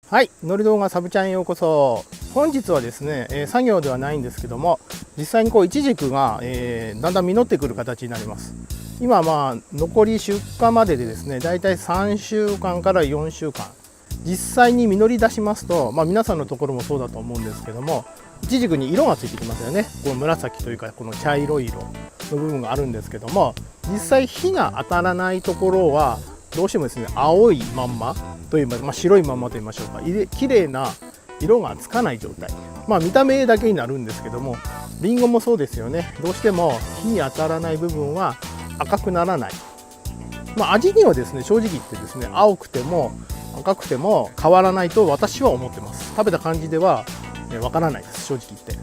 はい、のり動画サブチャンへようこそ。本日はですね、作業ではないんですけども、実際にイチジクが、だんだん実ってくる形になります。今残り出荷まででですね、だいたい3週間から4週間、実際に実り出しますと、皆さんのところもそうだと思うんですけども、イチジクに色がついてきますよね。この紫というかこの茶色い色の部分があるんですけども、実際火が当たらないところはどうしてもですね、青いまんまといいます、白いまんまと言いましょうか、綺麗な色がつかない状態、見た目だけになるんですけども、リンゴもそうですよね。どうしても火に当たらない部分は赤くならない。味にはですね、正直言ってですね、青くても赤くても変わらないと私は思ってます。食べた感じではわからないです、正直言って。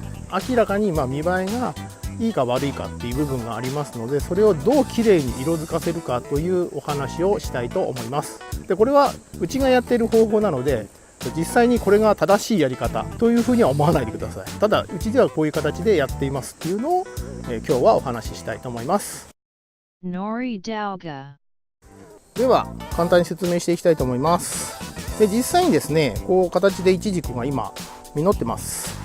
明らかに見栄えがいいか悪いかっていう部分がありますので、それをどうきれいに色づかせるかというお話をしたいと思います。でこれはうちがやっている方法なので、実際にこれが正しいやり方というふうには思わないでください。ただうちではこういう形でやっていますっていうのを、今日はお話ししたいと思います。Nori Dauga。では簡単に説明していきたいと思います。で実際にですね、こう形でイチジクが今実ってます。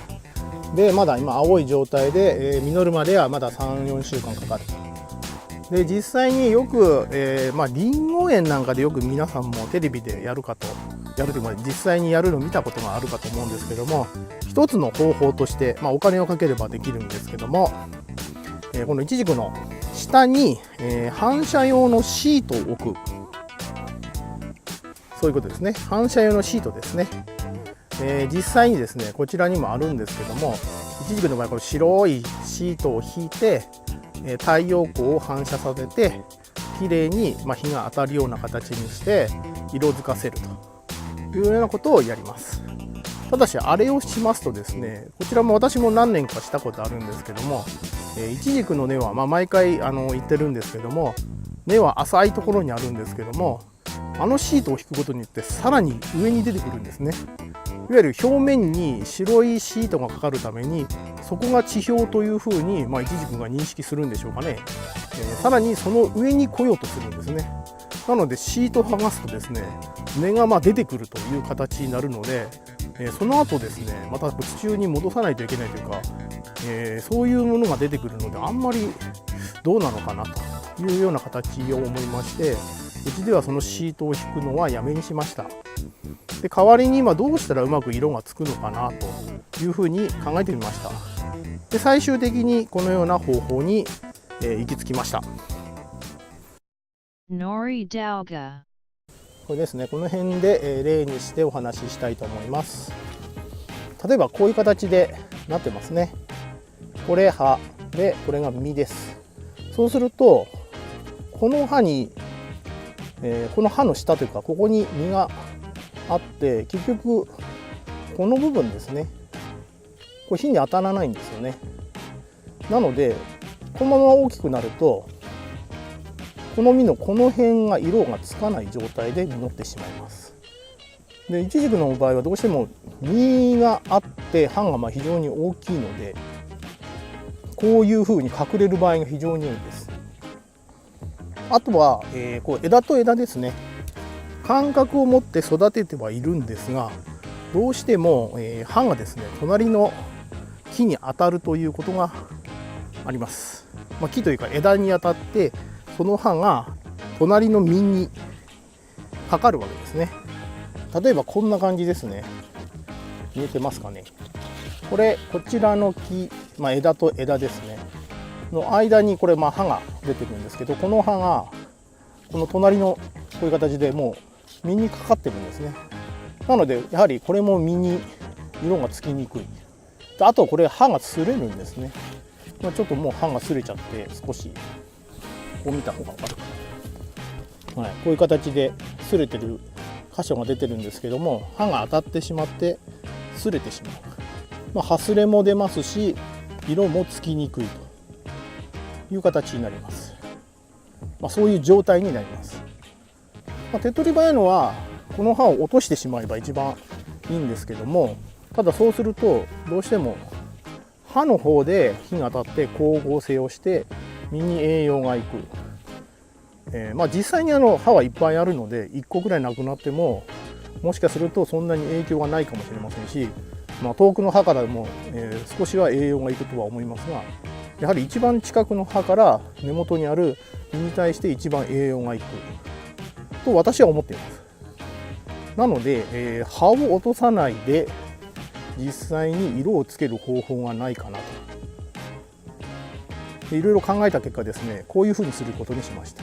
でまだ今青い状態で、実るまではまだ 3,4 週間かかる。で実際によく、リンゴ園なんかでよく皆さんもテレビでやるというか、実際にやるのを見たことがあるかと思うんですけども、一つの方法として、お金をかければできるんですけども、このイチジクの下に、反射用のシートを置く。そういうことですね。反射用のシートですね。実際にですね、こちらにもあるんですけども、イチジクの場合この白いシートを引いて、太陽光を反射させてきれいに日が当たるような形にして色づかせるというようなことをやります。ただしあれをしますとですね、こちらも私も何年かしたことあるんですけども、イチジクの根は毎回言ってるんですけども、根は浅いところにあるんですけども、あのシートを引くことによってさらに上に出てくるんですね。いわゆる表面に白いシートがかかるために、そこが地表というふうに、イチジクが認識するんでしょうかね。さらにその上に来ようとするんですね。なのでシートを剥がすとですね、根が出てくるという形になるので、その後ですね、また地中に戻さないといけないというか、そういうものが出てくるので、あんまりどうなのかなというような形を思いまして、うちではそのシートを引くのはやめにしました。で代わりに今どうしたらうまく色がつくのかなというふうに考えてみました。で最終的にこのような方法に、行き着きました。Nori Dauga。これですね、この辺で、例にしてお話ししたいと思います。例えばこういう形でなってますね。これ葉で、これが実です。そうするとこの葉に、この葉の下というかここに実があって、結局この部分ですね、これ火に当たらないんですよね。なのでこのまま大きくなると、この実のこの辺が色がつかない状態で実ってしまいます。でイチジクの場合はどうしても実があって葉が非常に大きいので、こういうふうに隠れる場合が非常に多いです。あとは、こう枝と枝ですね、間隔を持って育ててはいるんですが、どうしても、葉がですね隣の木に当たるということがあります。木というか枝に当たって、その葉が隣の実にかかるわけですね。例えばこんな感じですね。見えてますかね。こちらの木、枝と枝ですねの間にこれ葉が出てくるんですけど、この葉がこの隣のこういう形でもう実にかかってるんですね。なのでやはりこれも実に色がつきにくい。あとこれ葉が擦れるんですね。ちょっともう葉が擦れちゃって、少しこう見た方が分かるかな、こういう形で擦れてる箇所が出てるんですけども、葉が当たってしまって擦れてしまう。葉擦れも出ますし、色もつきにくいという形になります。そういう状態になります。手っ取り早いのはこの葉を落としてしまえば一番いいんですけども、ただそうするとどうしても葉の方で火が当たって光合成をして実に栄養がいく。実際に葉はいっぱいあるので1個ぐらいなくなってももしかするとそんなに影響がないかもしれませんし、遠くの葉からも、少しは栄養がいくとは思いますが、やはり一番近くの葉から根元にある実に対して一番栄養がいくと私は思っています。なので、葉を落とさないで実際に色をつける方法がないかなといろいろ考えた結果ですね、こういうふうにすることにしました。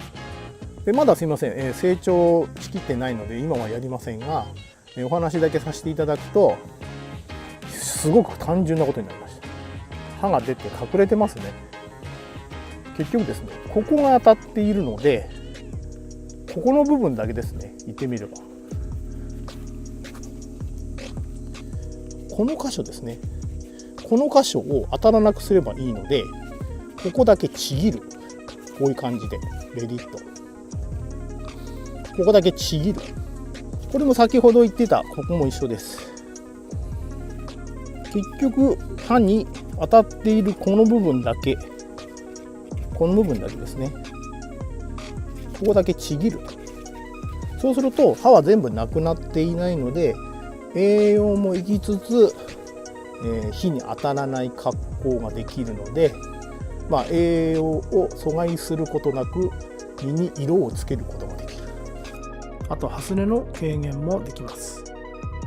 でまだすいません、成長しきってないので今はやりませんが、お話だけさせていただくとすごく単純なことになりました。刃が出て隠れてますね。結局ですね、ここが当たっているので、ここの部分だけですね、言ってみればこの箇所ですね、この箇所を当たらなくすればいいので、ここだけちぎる。こういう感じでレリッとここだけちぎる。これも先ほど言ってたここも一緒です。結局刃に当たっているこの部分だけ、この部分だけですね、ここだけちぎる。そうすると刃は全部なくなっていないので、栄養もいきつつ、火に当たらない格好ができるので、栄養を阻害することなく実に色をつけることができる。あとハスレの軽減もできます。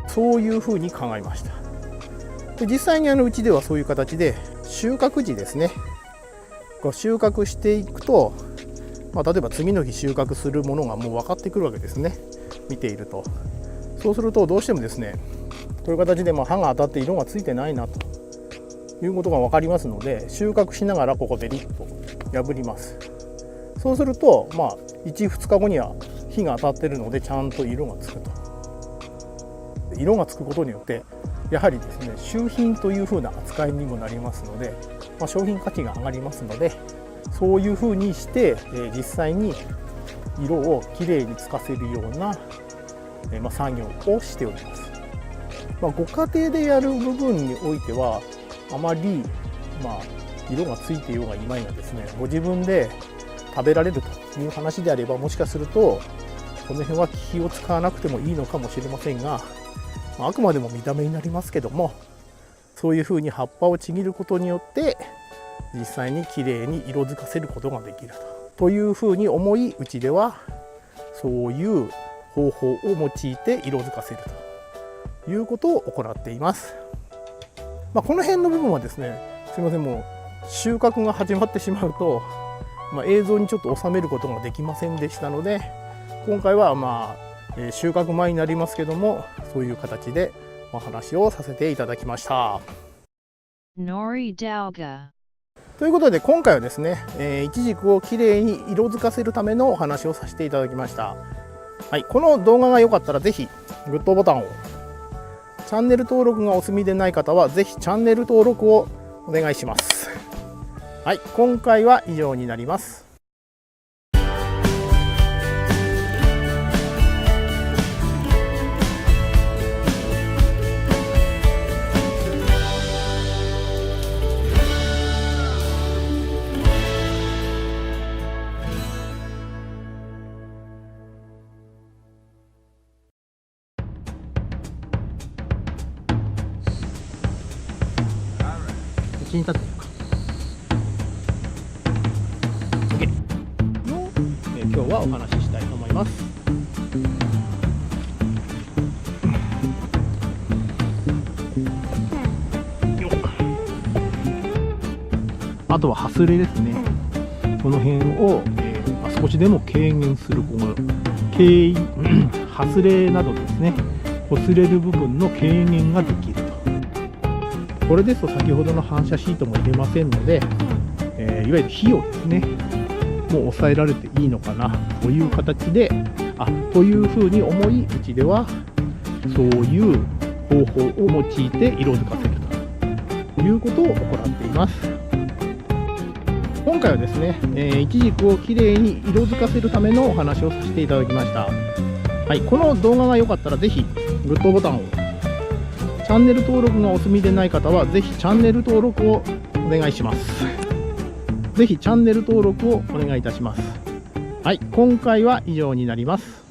そういうふうに考えました。で実際にうちではそういう形で収穫時ですね、収穫していくと、例えば次の日収穫するものがもう分かってくるわけですね、見ていると。そうするとどうしてもですね、こういう形で刃が当たって色がついてないなということが分かりますので、収穫しながらここでリッと破ります。そうすると1、2日後には火が当たってるのでちゃんと色がつくと。色がつくことによってやはりですね、収品というふうな扱いにもなりますので、商品価値が上がりますので、そういうふうにして、実際に色をきれいにつかせるような、作業をしております。ご家庭でやる部分においてはあまり、色がついていようがいまいがですね、ご自分で食べられるという話であれば、もしかするとこの辺は気を使わなくてもいいのかもしれませんが、あくまでも見た目になりますけども、そういうふうに葉っぱをちぎることによって実際にきれいに色づかせることができるというふうに思い、うちではそういう方法を用いて色づかせるということを行っています。この辺の部分はですね、すいません、もう収穫が始まってしまうと、映像にちょっと収めることができませんでしたので、今回は収穫前になりますけども、そういう形でお話をさせていただきました。Nori Dauga。ということで今回はですね、イチジクをきれいに色づかせるためのお話をさせていただきました。はい、この動画が良かったらぜひグッドボタンを、チャンネル登録がお済みでない方はぜひチャンネル登録をお願いします。はい、今回は以上になります。に立ってるか OK の、今日はお話ししたいと思います。あとはハスレですね。この辺を、少しでも軽減する、ハスレなどですね、擦れる部分の軽減ができると。これですと先ほどの反射シートも入れませんので、いわゆる火をですね、もう抑えられていいのかなという形で、というふうに思い、うちではそういう方法を用いて色づかせるということを行っています。今回はですね、イチジクをきれいに色づかせるためのお話をさせていただきました。はい、この動画が良かったらぜひグッドボタンを、チャンネル登録がお済みでない方はぜひチャンネル登録をお願いします。ぜひチャンネル登録をお願いいたします。はい、今回は以上になります。